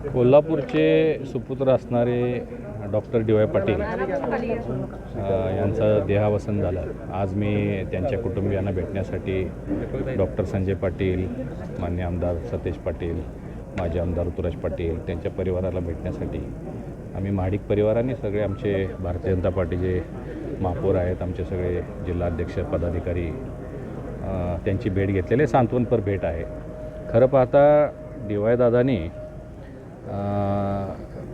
कोल्हापूरचे सुपुत्र असणारे डॉक्टर डी.वाय. पाटील यांचं देहावसन झालं. आज मी त्यांच्या कुटुंबियांना भेटण्यासाठी डॉक्टर संजय पाटील, मान्य आमदार सतेज पाटील, माजी आमदार ऋतुराज पाटील त्यांच्या परिवाराला भेटण्यासाठी आम्ही महाडिक परिवाराने सगळे आमचे भारतीय जनता पार्टीचे महापौर आहेत, आमचे सगळे जिल्हाध्यक्ष पदाधिकारी त्यांची भेट घेतलेली सांत्वनपर भेट आहे. खरं पाहता डी.वाय. दादांनी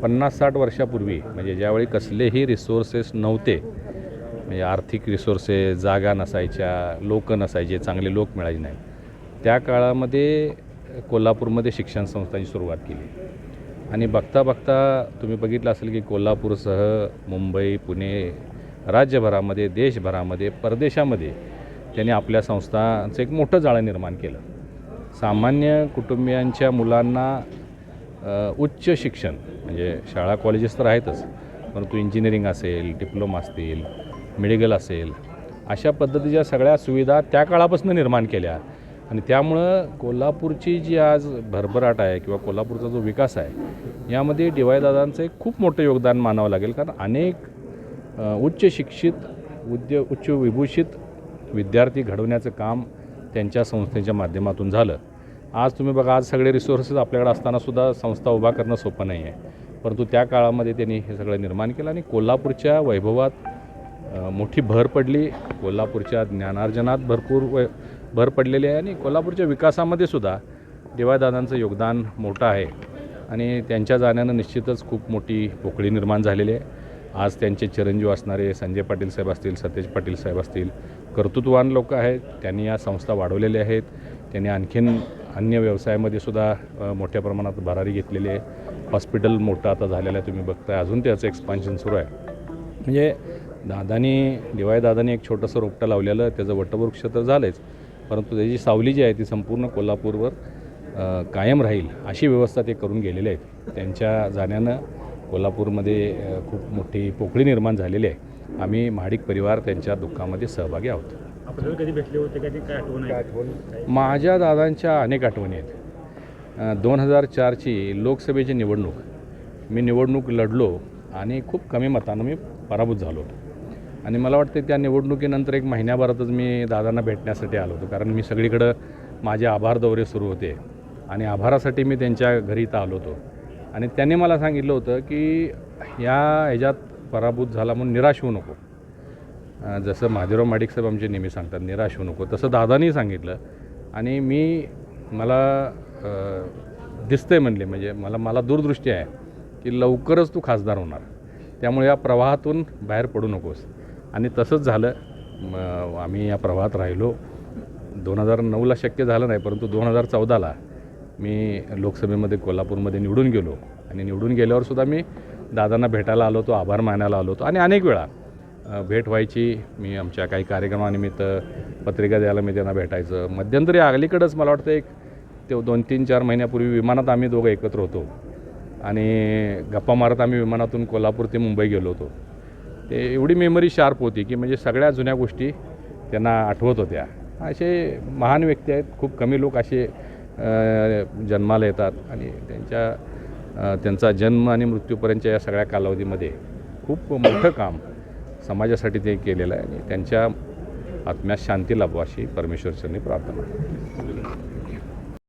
50-60 वर्षापूर्वी म्हणजे ज्यावेळी कसलेही रिसोर्सेस नव्हते, म्हणजे आर्थिक रिसोर्सेस, जागा नसायच्या, लोक नसायचे, चांगले लोक मिळायचे नाही, त्या काळामध्ये कोल्हापूरमध्ये शिक्षण संस्थांची सुरुवात केली. आणि बघता बघता तुम्ही बघितलं असेल की कोल्हापूरसह मुंबई, पुणे, राज्यभरामध्ये, देशभरामध्ये, परदेशामध्ये त्यांनी आपल्या संस्थांचं एक मोठं जाळं निर्माण केलं. सामान्य कुटुंबियांच्या मुलांना उच्च शिक्षण म्हणजे शाळा कॉलेजेस तर आहेतच, परंतु इंजिनिअरिंग असेल, डिप्लोमा असतील, मेडिकल असेल, अशा पद्धतीच्या सगळ्या सुविधा त्या काळापासून निर्माण केल्या. आणि त्यामुळं कोल्हापूरची जी आज भरभराट आहे किंवा कोल्हापूरचा जो विकास आहे यामध्ये डी.वाय. दादांचं एक खूप मोठं योगदान मानावं लागेल. कारण अनेक उच्च शिक्षित, उच्च विभूषित विद्यार्थी घडवण्याचं काम त्यांच्या संस्थेच्या माध्यमातून झालं. आज तुम्ही बघा, आज सगळे रिसोर्सेस आपल्याकडे असतानासुद्धा संस्था उभा करणं सोपं नाही आहे, परंतु त्या काळामध्ये त्यांनी हे सगळं निर्माण केलं आणि कोल्हापूरच्या वैभवात मोठी भर पडली. कोल्हापूरच्या ज्ञानार्जनात भरपूर भर पडलेली आहे आणि कोल्हापूरच्या विकासामध्ये सुद्धा डी.वाय. दादांचं योगदान मोठं आहे. आणि त्यांच्या जाण्यानं निश्चितच खूप मोठी पोकळी निर्माण झालेली आहे. आज त्यांचे चिरंजीव असणारे संजय पाटील साहेब असतील, सतेज पाटील साहेब असतील, कर्तृत्ववान लोक आहेत. त्यांनी या संस्था वाढवलेल्या आहेत. त्यांनी आणखीन अन्य व्यवसायामध्ये सुद्धा मोठ्या प्रमाणात भरारी घेतलेली आहे. हॉस्पिटल मोठं आता झालेलं आहे, तुम्ही बघताय, अजून त्याचं एक्सपान्शन सुरू आहे. म्हणजे डी.वाय. दादांनी एक छोटंसं रोपटं लावलेलं, त्याचं वटवृक्ष तर झालंच, परंतु त्याची सावली जी आहे ती संपूर्ण कोल्हापूरवर कायम राहील अशी व्यवस्था ते करून गेलेले आहेत. त्यांच्या जाण्यानं कोल्हापूरमध्ये खूप मोठी पोकळी निर्माण झालेली आहे. आम्ही महाडिक परिवार त्यांच्या दुःखामध्ये सहभागी आहोत. आपल्याला कधी भेटले होते का, काय आठवण? माझ्या दादांच्या अनेक आठवणी आहेत. 2004ची लोकसभेची निवडणूक मी लढलो आणि खूप कमी मतानं मी पराभूत झालो. आणि मला वाटते त्या निवडणुकीनंतर एक महिन्याभरातच मी दादांना भेटण्यासाठी आलो होतो, कारण मी सगळीकडं माझे आभार दौरे सुरू होते आणि आभारासाठी मी त्यांच्या घरी इथं आलो होतो. आणि त्यांनी मला सांगितलं होतं की ह्याच्यात पराभूत झाला म्हणून निराश होऊ नको. जसं महादेवराव महाडिक साहेब आमचे नेहमी सांगतात निराश होऊ नको, तसं दादांनी सांगितलं. आणि मला दिसतंय म्हणले, म्हणजे मला दूरदृष्टी आहे की लवकरच तू खासदार होणार, त्यामुळे या प्रवाहातून बाहेर पडू नकोस. आणि तसंच झालं. आम्ही या प्रवाहात राहिलो. 2009ला शक्य झालं नाही, परंतु 2014ला मी लोकसभेमध्ये कोल्हापूरमध्ये निवडून गेलो. आणि निवडून गेल्यावरसुद्धा मी दादांना भेटायला आलो होतो, आभार मानायला आलो होतो. आणि अनेक वेळा भेट व्हायची. मी आमच्या काही कार्यक्रमानिमित्त पत्रिका द्यायला मी त्यांना भेटायचं. मध्यंतरी अलीकडंच मला वाटतं एक 2-3-4 महिन्यापूर्वी विमानात आम्ही दोघं एकत्र होतो आणि गप्पा मारत आम्ही विमानातून कोल्हापूर ते मुंबई गेलो होतो. ते एवढी मेमरी शार्प होती की म्हणजे सगळ्या जुन्या गोष्टी त्यांना आठवत होत्या. असे महान व्यक्ती आहेत. खूप कमी लोक असे जन्माला येतात आणि त्यांचा जन्म आणि मृत्यूपर्यंतच्या या सगळ्या कालावधीमध्ये खूप मोठं काम समाजासाठी ते केलेलं आहे. आणि त्यांच्या आत्म्यास शांती लाभो अशी परमेश्वरचरणी प्रार्थना.